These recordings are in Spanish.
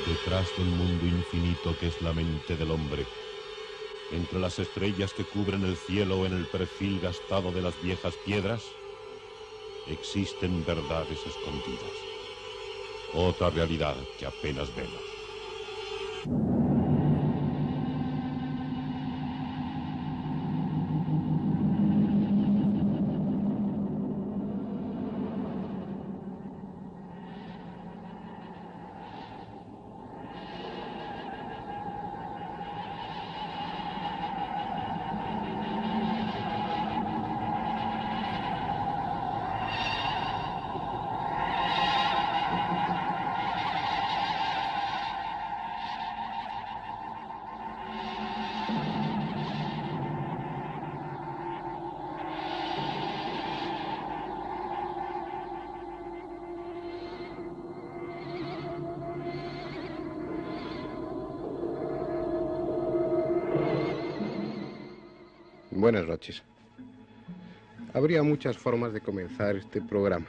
Detrás del mundo infinito que es la mente del hombre, entre las estrellas que cubren el cielo en el perfil gastado de las viejas piedras, existen verdades escondidas, otra realidad que apenas vemos. Buenas noches. Habría muchas formas de comenzar este programa,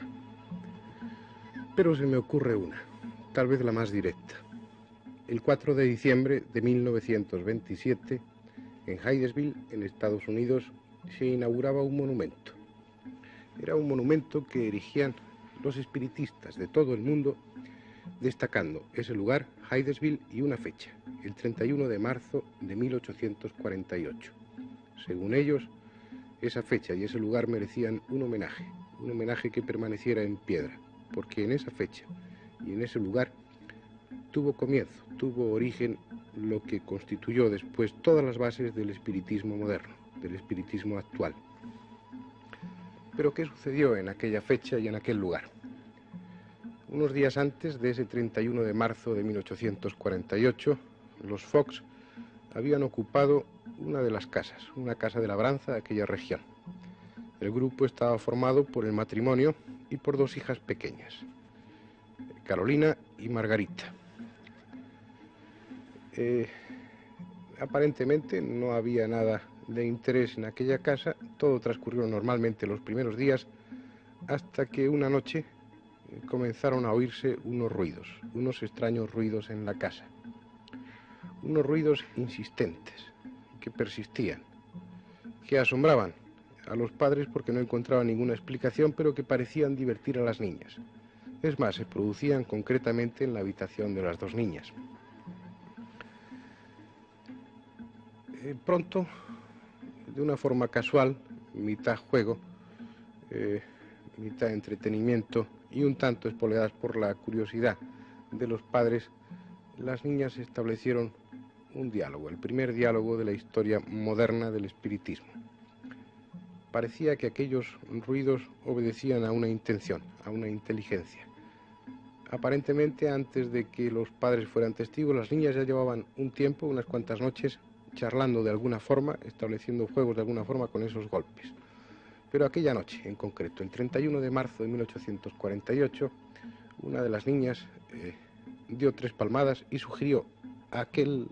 pero se me ocurre una, tal vez la más directa. El 4 de diciembre de 1927, en Hydesville, en Estados Unidos, se inauguraba un monumento. Era un monumento que erigían los espiritistas de todo el mundo, destacando ese lugar, Hydesville, y una fecha, el 31 de marzo de 1848. Según ellos, esa fecha y ese lugar merecían un homenaje que permaneciera en piedra, porque en esa fecha y en ese lugar tuvo origen lo que constituyó después todas las bases del espiritismo moderno, del espiritismo actual. Pero ¿qué sucedió en aquella fecha y en aquel lugar? Unos días antes de ese 31 de marzo de 1848, los Fox habían ocupado una de las casas, una casa de labranza de aquella región. El grupo estaba formado por el matrimonio y por dos hijas pequeñas, Carolina y Margarita. Aparentemente no había nada de interés en aquella casa, todo transcurrió normalmente los primeros días, hasta que una noche comenzaron a oírse unos ruidos, unos extraños ruidos en la casa. Unos ruidos insistentes, que persistían, que asombraban a los padres porque no encontraban ninguna explicación, pero que parecían divertir a las niñas. Es más, se producían concretamente en la habitación de las dos niñas. Pronto, de una forma casual, mitad juego, mitad entretenimiento y un tanto espoleadas por la curiosidad de los padres, las niñas establecieron un diálogo, el primer diálogo de la historia moderna del espiritismo. Parecía que aquellos ruidos obedecían a una intención, a una inteligencia. Aparentemente, antes de que los padres fueran testigos, las niñas ya llevaban un tiempo, unas cuantas noches, charlando de alguna forma, estableciendo juegos de alguna forma con esos golpes. Pero aquella noche, en concreto, el 31 de marzo de 1848, una de las niñas dio 3 palmadas y sugirió a aquel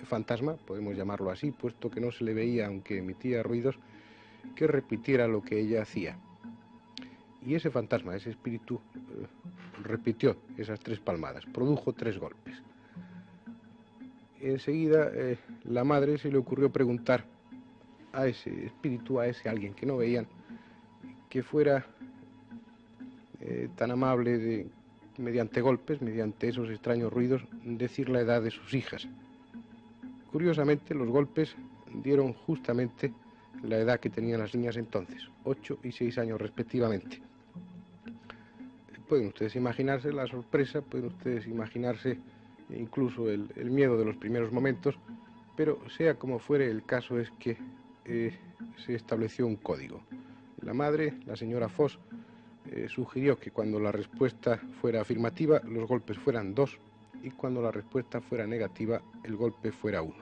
fantasma, podemos llamarlo así, puesto que no se le veía aunque emitía ruidos, que repitiera lo que ella hacía. Y ese fantasma, ese espíritu, repitió esas 3 palmadas, produjo 3 golpes. Enseguida la madre se le ocurrió preguntar a ese espíritu, a ese alguien que no veían, que fuera tan amable de, mediante golpes, mediante esos extraños ruidos, decir la edad de sus hijas. Curiosamente, los golpes dieron justamente la edad que tenían las niñas entonces, 8 y 6 años respectivamente. Pueden ustedes imaginarse la sorpresa, pueden ustedes imaginarse incluso el miedo de los primeros momentos, pero sea como fuere, el caso es que se estableció un código. La madre, la señora Foss, sugirió que cuando la respuesta fuera afirmativa, los golpes fueran 2, y cuando la respuesta fuera negativa, el golpe fuera 1.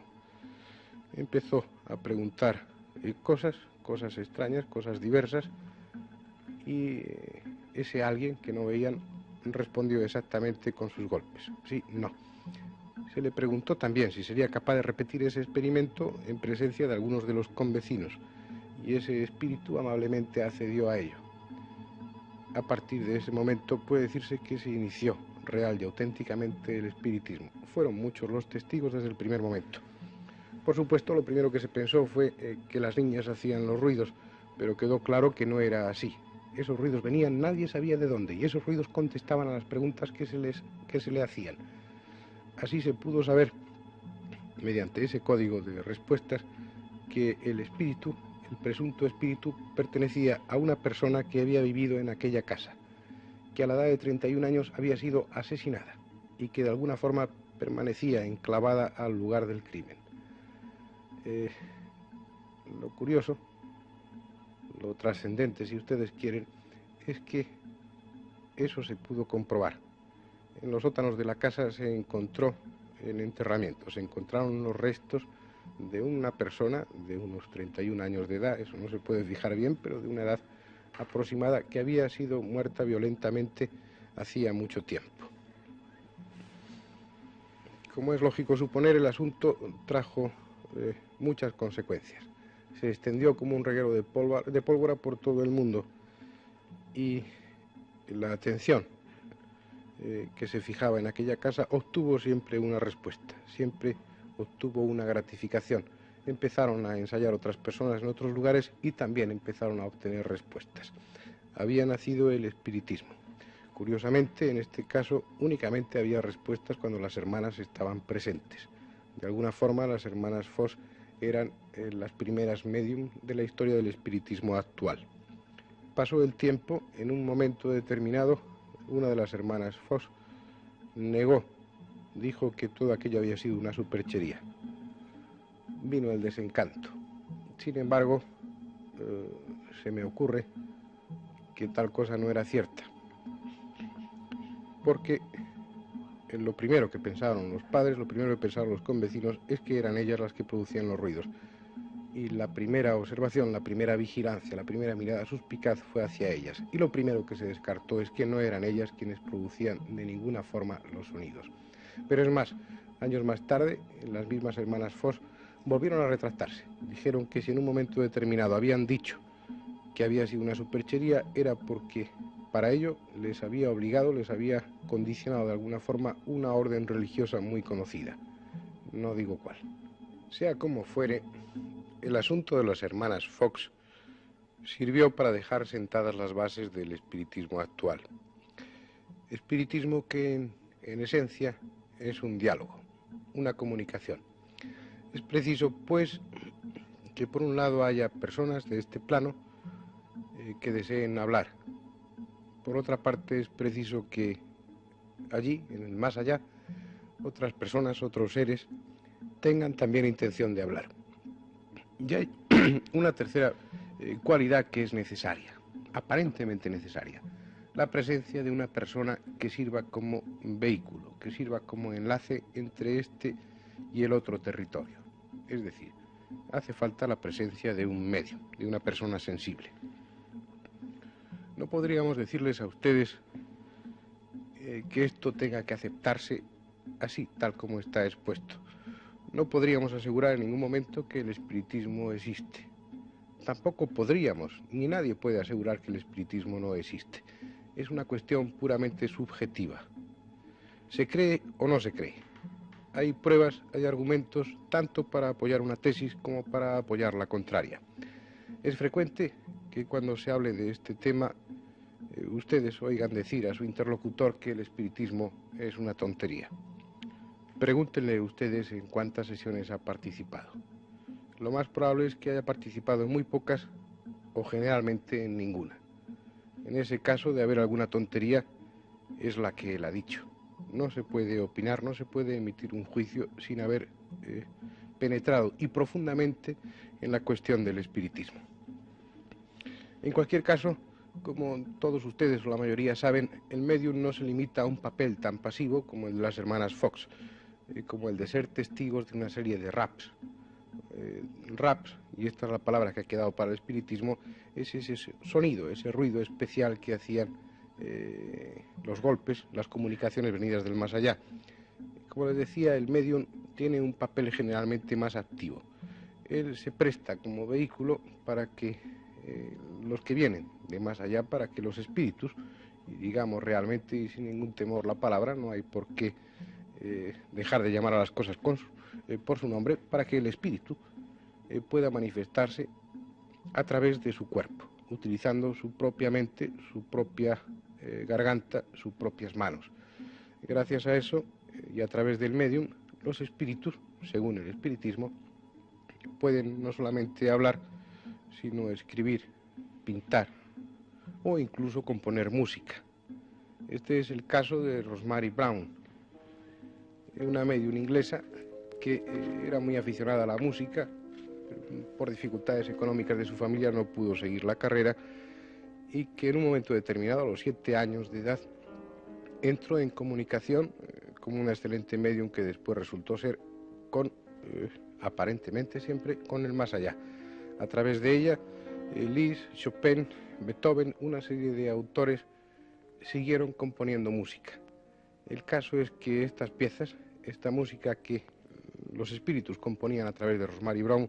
Empezó a preguntar cosas extrañas, cosas diversas, y ese alguien que no veían respondió exactamente con sus golpes, sí, no. Se le preguntó también si sería capaz de repetir ese experimento en presencia de algunos de los convecinos, y ese espíritu amablemente accedió a ello. A partir de ese momento puede decirse que se inició real y auténticamente el espiritismo. Fueron muchos los testigos desde el primer momento. Por supuesto, lo primero que se pensó fue que las niñas hacían los ruidos, pero quedó claro que no era así. Esos ruidos venían, nadie sabía de dónde, y esos ruidos contestaban a las preguntas que se le hacían. Así se pudo saber, mediante ese código de respuestas, que el espíritu, el presunto espíritu, pertenecía a una persona que había vivido en aquella casa, que a la edad de 31 años había sido asesinada y que de alguna forma permanecía enclavada al lugar del crimen. Lo curioso, lo trascendente, si ustedes quieren, es que eso se pudo comprobar. En los sótanos de la casa se encontró el enterramiento, se encontraron los restos de una persona de unos 31 años de edad, eso no se puede fijar bien, pero de una edad aproximada, que había sido muerta violentamente hacía mucho tiempo. Como es lógico suponer, el asunto trajo muchas consecuencias. Se extendió como un reguero de pólvora por todo el mundo y la atención que se fijaba en aquella casa obtuvo siempre una respuesta, siempre obtuvo una gratificación. Empezaron a ensayar otras personas en otros lugares y también empezaron a obtener respuestas. Había nacido el espiritismo. Curiosamente, en este caso, únicamente había respuestas cuando las hermanas estaban presentes. De alguna forma, las hermanas Fox eran las primeras médium de la historia del espiritismo actual. Pasó el tiempo, en un momento determinado, una de las hermanas Fox negó, dijo que todo aquello había sido una superchería. Vino el desencanto. Sin embargo, se me ocurre que tal cosa no era cierta, porque lo primero que pensaron los padres, lo primero que pensaron los convecinos es que eran ellas las que producían los ruidos. Y la primera observación, la primera vigilancia, la primera mirada suspicaz fue hacia ellas. Y lo primero que se descartó es que no eran ellas quienes producían de ninguna forma los sonidos. Pero es más, años más tarde, las mismas hermanas Fox volvieron a retractarse. Dijeron que si en un momento determinado habían dicho que había sido una superchería, era porque para ello les había obligado, les había condicionado de alguna forma una orden religiosa muy conocida. No digo cuál. Sea como fuere, el asunto de las hermanas Fox sirvió para dejar sentadas las bases del espiritismo actual. Espiritismo que en esencia es un diálogo, una comunicación. Es preciso, pues, que por un lado haya personas de este plano que deseen hablar. Por otra parte, es preciso que allí, en el más allá, otras personas, otros seres, tengan también intención de hablar. Y hay una tercera cualidad que es necesaria, aparentemente necesaria: la presencia de una persona que sirva como vehículo, que sirva como enlace entre este y el otro territorio. Es decir, hace falta la presencia de un medio, de una persona sensible. No podríamos decirles a ustedes que esto tenga que aceptarse así, tal como está expuesto. No podríamos asegurar en ningún momento que el espiritismo existe. Tampoco podríamos, ni nadie puede asegurar que el espiritismo no existe. Es una cuestión puramente subjetiva. ¿Se cree o no se cree? Hay pruebas, hay argumentos, tanto para apoyar una tesis como para apoyar la contraria. Es frecuente que cuando se hable de este tema, ustedes oigan decir a su interlocutor que el espiritismo es una tontería. Pregúntenle ustedes en cuántas sesiones ha participado. Lo más probable es que haya participado en muy pocas o generalmente en ninguna. En ese caso, de haber alguna tontería, es la que él ha dicho. No se puede opinar, no se puede emitir un juicio sin haber penetrado y profundamente en la cuestión del espiritismo. En cualquier caso, como todos ustedes o la mayoría saben, el medium no se limita a un papel tan pasivo como el de las hermanas Fox, como el de ser testigos de una serie de raps. Raps, y esta es la palabra que ha quedado para el espiritismo, es ese sonido, ese ruido especial que hacían los golpes, las comunicaciones venidas del más allá. Como les decía, el medium tiene un papel generalmente más activo. Él se presta como vehículo para que los que vienen de más allá, para que los espíritus Y digamos realmente y sin ningún temor la palabra, no hay por qué dejar de llamar a las cosas por su nombre, para que el espíritu pueda manifestarse a través de su cuerpo, utilizando su propia mente, su propia garganta, sus propias manos. Gracias a eso y a través del medium, los espíritus, según el espiritismo, pueden no solamente hablar, sino escribir, pintar o incluso componer música. Este es el caso de Rosemary Brown, una medium inglesa que era muy aficionada a la música. Por dificultades económicas de su familia no pudo seguir la carrera y que en un momento determinado, a los 7 años de edad, entró en comunicación con una excelente medium que después resultó ser aparentemente siempre, con el más allá. A través de ella, Liszt, Chopin, Beethoven, una serie de autores siguieron componiendo música. El caso es que estas piezas, esta música que los espíritus componían a través de Rosemary Brown,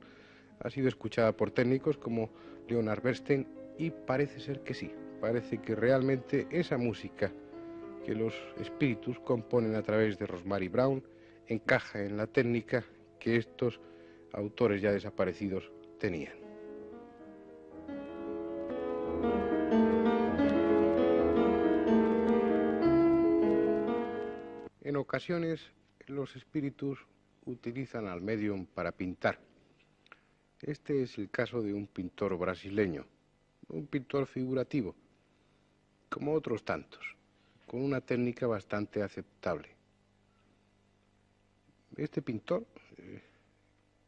ha sido escuchada por técnicos como Leonard Bernstein y parece ser que sí, parece que realmente esa música que los espíritus componen a través de Rosemary Brown encaja en la técnica que estos autores ya desaparecidos tenían. En ocasiones los espíritus utilizan al medium para pintar. Este es el caso de un pintor brasileño, un pintor figurativo, como otros tantos, con una técnica bastante aceptable. Este pintor,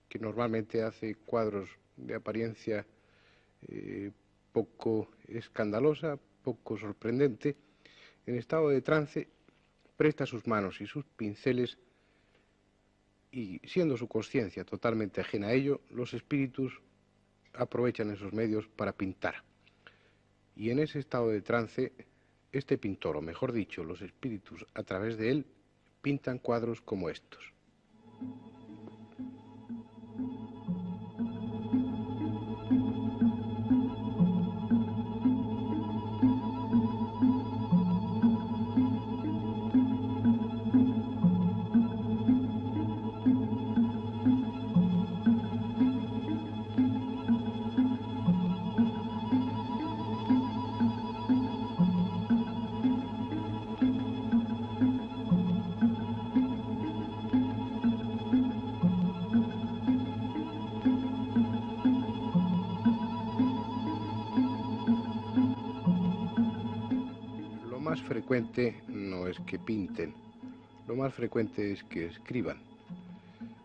que normalmente hace cuadros de apariencia poco escandalosa, poco sorprendente, en estado de trance, presta sus manos y sus pinceles y, siendo su conciencia totalmente ajena a ello, los espíritus aprovechan esos medios para pintar. Y en ese estado de trance, este pintor, o mejor dicho, los espíritus a través de él, pintan cuadros como estos. Lo más frecuente no es que pinten, lo más frecuente es que escriban.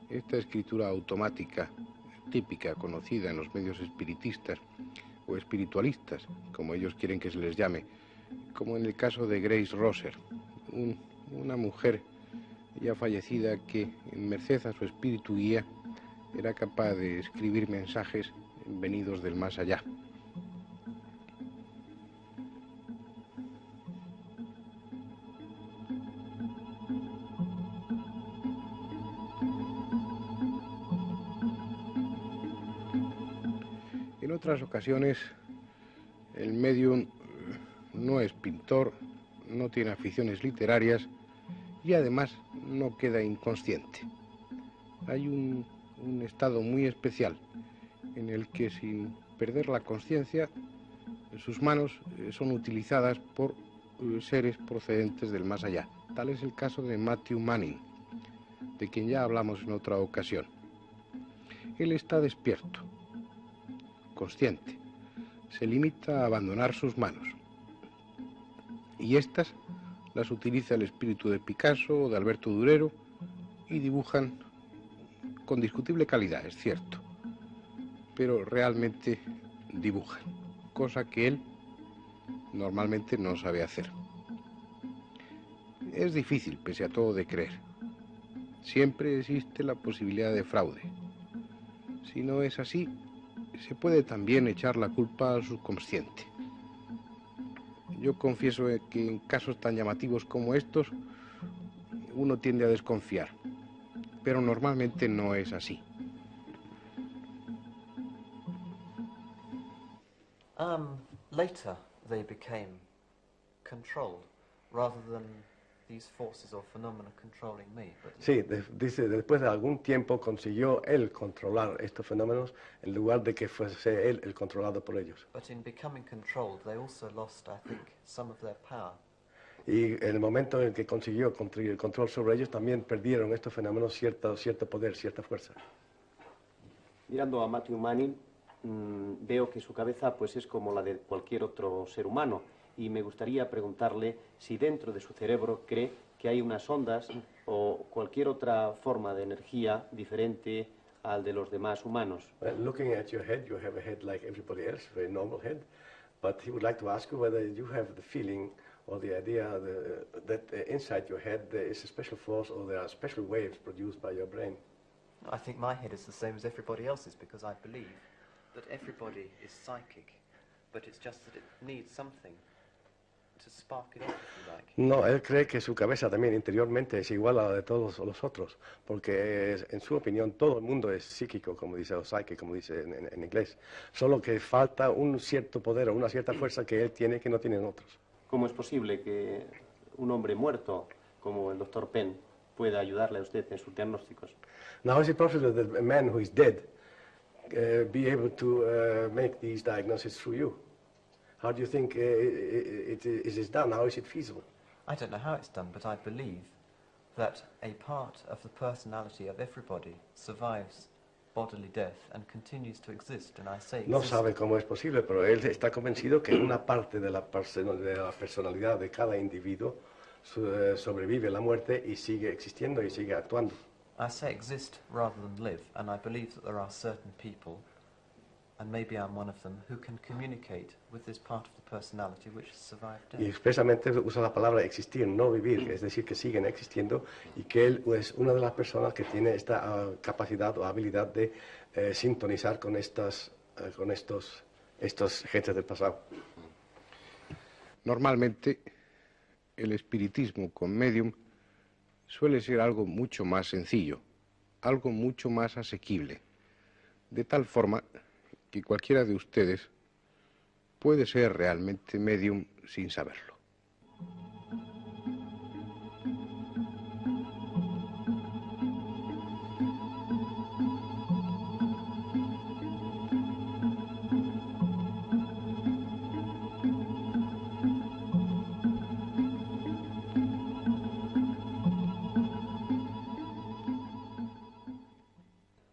Esta escritura automática, típica, conocida en los medios espiritistas o espiritualistas, como ellos quieren que se les llame, como en el caso de Grace Rosser, una mujer ya fallecida que, en merced a su espíritu guía, era capaz de escribir mensajes venidos del más allá. En otras ocasiones, el medium no es pintor, no tiene aficiones literarias y además no queda inconsciente. Hay un estado muy especial en el que, sin perder la conciencia, sus manos son utilizadas por seres procedentes del más allá. Tal es el caso de Matthew Manning, de quien ya hablamos en otra ocasión. Él está despierto, consciente, se limita a abandonar sus manos. Y estas las utiliza el espíritu de Picasso o de Alberto Durero y dibujan con discutible calidad, es cierto, pero realmente dibujan, cosa que él normalmente no sabe hacer. Es difícil, pese a todo, de creer. Siempre existe la posibilidad de fraude. Si no es así, se puede también echar la culpa al subconsciente. Yo confieso que en casos tan llamativos como estos, uno tiende a desconfiar, pero normalmente no es así. Later they became controlled, rather than these forces or phenomena controlling me. But Sí, dice, después de algún tiempo consiguió él controlar estos fenómenos en lugar de que fuese él el controlado por ellos. But in becoming controlled, they also lost, I think, some of their power. Y en el momento en que consiguió el control sobre ellos, también perdieron estos fenómenos cierto poder, cierta fuerza. Mirando a Matthew Manning, veo que su cabeza pues es como la de cualquier otro ser humano, y me gustaría preguntarle si dentro de su cerebro cree que hay unas ondas o cualquier otra forma de energía diferente al de los demás humanos. Looking at your head, you have a head like everybody else, a very normal head, but he would like to ask you whether you have the feeling or the idea that inside your head there is a special force or there are special waves produced by your brain. I think my head is the same as everybody else's, because I believe that everybody is psychic, but it's just that it needs something to spark it off, if you like. No, él cree que su cabeza también interiormente es igual a la de todos los otros, porque en su opinión todo el mundo es psíquico, como dice, o psychic, como dice en inglés, solo que falta un cierto poder o una cierta fuerza que él tiene que no tienen otros. ¿Cómo es posible que un hombre muerto como el Dr. Penn pueda ayudarle a usted en sus diagnósticos? Now, is it possible that a man who is dead be able to make these diagnoses through you? How do you think it is done? How is it feasible? I don't know how it's done, but I believe that a part of the personality of everybody survives bodily death and continues to exist, and I say No exists. sabe cómo es posible, pero él está convencido que una parte de la personalidad de cada individuo sobrevive la muerte y sigue existiendo y sigue actuando. I say exist rather than live, and I believe that there are certain people, and maybe I'm one of them, who can communicate with this part of the personality which has survived Y death. expresamente usa la palabra existir, no vivir, es decir, que siguen existiendo y que él es una de las personas que tiene esta capacidad o habilidad de sintonizar con estos gentes del pasado. Normalmente, el espiritismo con medium suele ser algo mucho más sencillo, algo mucho más asequible, de tal forma que cualquiera de ustedes puede ser realmente medium sin saberlo.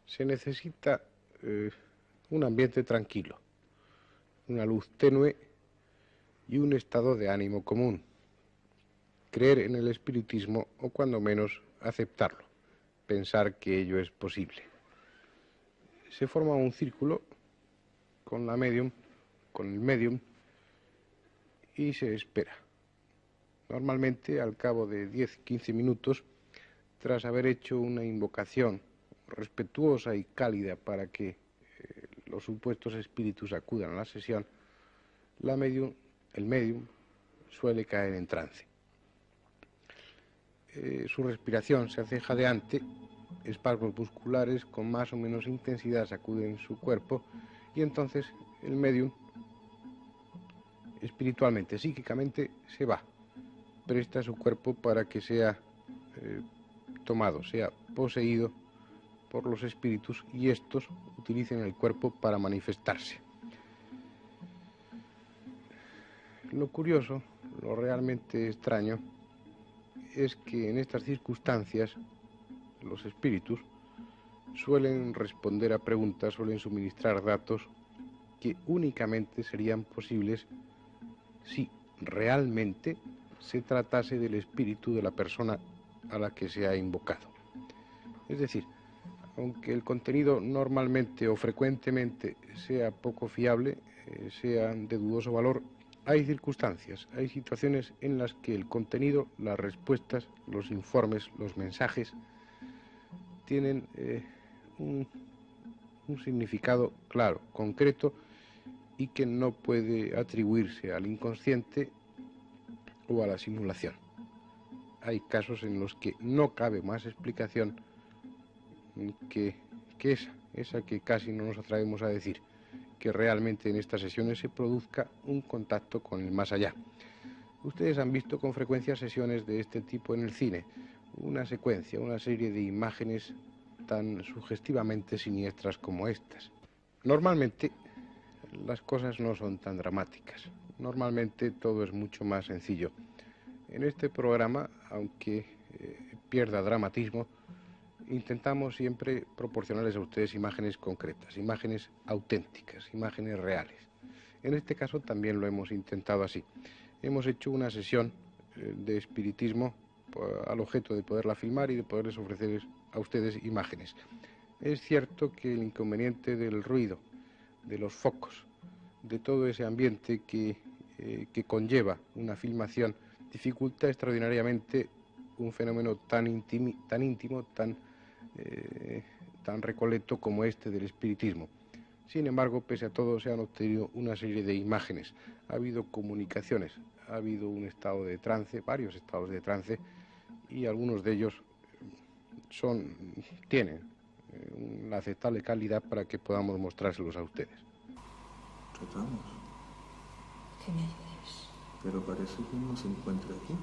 Se necesita un ambiente tranquilo, una luz tenue y un estado de ánimo común. Creer en el espiritismo o cuando menos aceptarlo, pensar que ello es posible. Se forma un círculo con la medium, con el medium, y se espera. Normalmente al cabo de 10-15 minutos, tras haber hecho una invocación respetuosa y cálida para que los supuestos espíritus acudan a la sesión, el medium suele caer en trance. Su respiración se hace jadeante, espasmos musculares con más o menos intensidad sacuden su cuerpo y entonces el medium espiritualmente, psíquicamente se va, presta su cuerpo para que sea tomado, sea poseído por los espíritus y estos utilicen el cuerpo para manifestarse. Lo curioso, lo realmente extraño, es que en estas circunstancias los espíritus suelen responder a preguntas, suelen suministrar datos que únicamente serían posibles si realmente se tratase del espíritu de la persona a la que se ha invocado. Es decir, aunque el contenido normalmente o frecuentemente sea poco fiable, sea de dudoso valor, hay circunstancias, hay situaciones en las que el contenido, las respuestas, los informes, los mensajes tienen un significado claro, concreto y que no puede atribuirse al inconsciente o a la simulación. Hay casos en los que no cabe más explicación que esa que casi no nos atrevemos a decir, que realmente en estas sesiones se produzca un contacto con el más allá. Ustedes han visto con frecuencia sesiones de este tipo en el cine, una secuencia, una serie de imágenes tan sugestivamente siniestras como estas. Normalmente las cosas no son tan dramáticas, normalmente todo es mucho más sencillo. En este programa, aunque pierda dramatismo, intentamos siempre proporcionarles a ustedes imágenes concretas, imágenes auténticas, imágenes reales. En este caso también lo hemos intentado así. Hemos hecho una sesión de espiritismo al objeto de poderla filmar y de poderles ofrecer a ustedes imágenes. Es cierto que el inconveniente del ruido, de los focos, de todo ese ambiente que conlleva una filmación, dificulta extraordinariamente un fenómeno tan íntimo, tan recoleto como este del espiritismo. Sin embargo, pese a todo, se han obtenido una serie de imágenes. Ha habido comunicaciones, ha habido un estado de trance, varios estados de trance, y algunos de ellos tienen una aceptable calidad para que podamos mostrárselos a ustedes. Tratamos. Que me ayudes. Pero parece que no se encuentra aquí.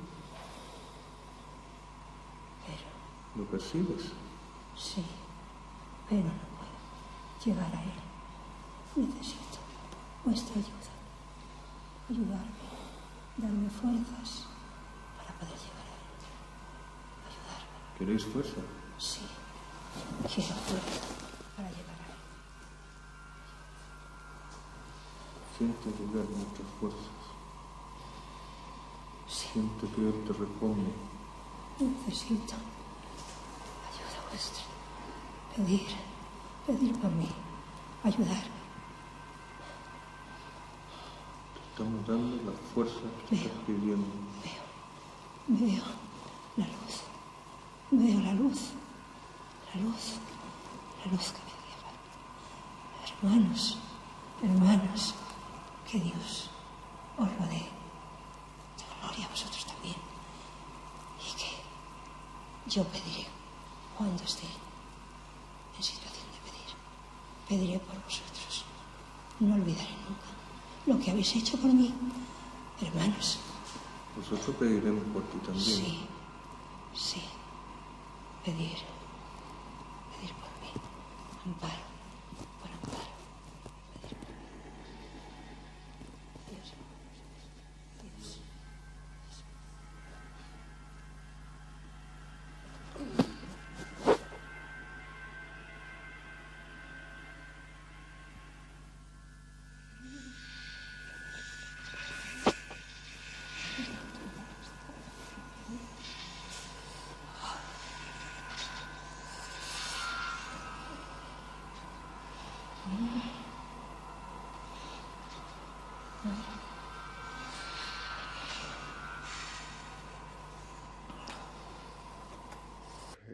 Pero... ¿Lo percibes? Sí, pero no puedo llegar a él. Necesito vuestra ayuda. Ayudarme, darme fuerzas para poder llegar a él. Ayudarme. ¿Queréis fuerza? Sí, quiero fuerza para llegar a él. Siente llegar nuestras fuerzas. Sí. Siente que Él te responde. Necesito ayuda vuestra. Pedir por mí. Ayudarme. Te estamos dando la fuerza que estás pidiendo. Veo la luz. Veo la luz. La luz que me lleva. Hermanos, que Dios os rodee de gloria a vosotros también. Y que yo pediré cuando esté en situación de pedir. Pediré por vosotros. No olvidaré nunca lo que habéis hecho por mí, hermanos. Nosotros pediremos por ti también. Sí. Pedir por mí. Amparo, por amparo. Pedir por mí. Dios.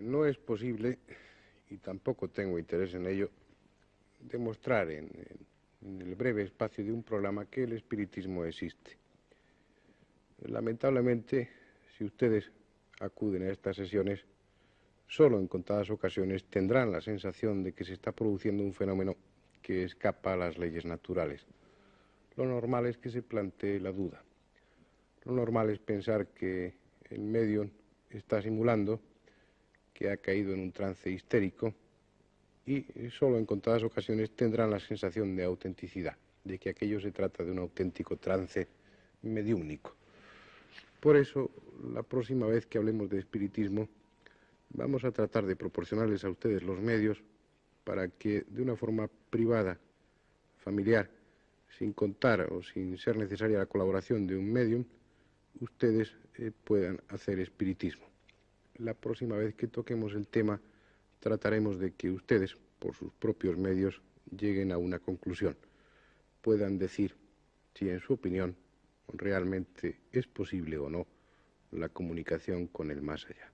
No es posible, y tampoco tengo interés en ello, demostrar en el breve espacio de un programa que el espiritismo existe. Lamentablemente, si ustedes acuden a estas sesiones, solo en contadas ocasiones tendrán la sensación de que se está produciendo un fenómeno que escapa a las leyes naturales. Lo normal es que se plantee la duda. Lo normal es pensar que el medium está simulando, que ha caído en un trance histérico, y solo en contadas ocasiones tendrán la sensación de autenticidad, de que aquello se trata de un auténtico trance mediúnico. Por eso, la próxima vez que hablemos de espiritismo, vamos a tratar de proporcionarles a ustedes los medios para que de una forma privada, familiar, sin contar o sin ser necesaria la colaboración de un medium, ustedes puedan hacer espiritismo. La próxima vez que toquemos el tema, trataremos de que ustedes, por sus propios medios, lleguen a una conclusión. Puedan decir si, en su opinión, realmente es posible o no la comunicación con el más allá.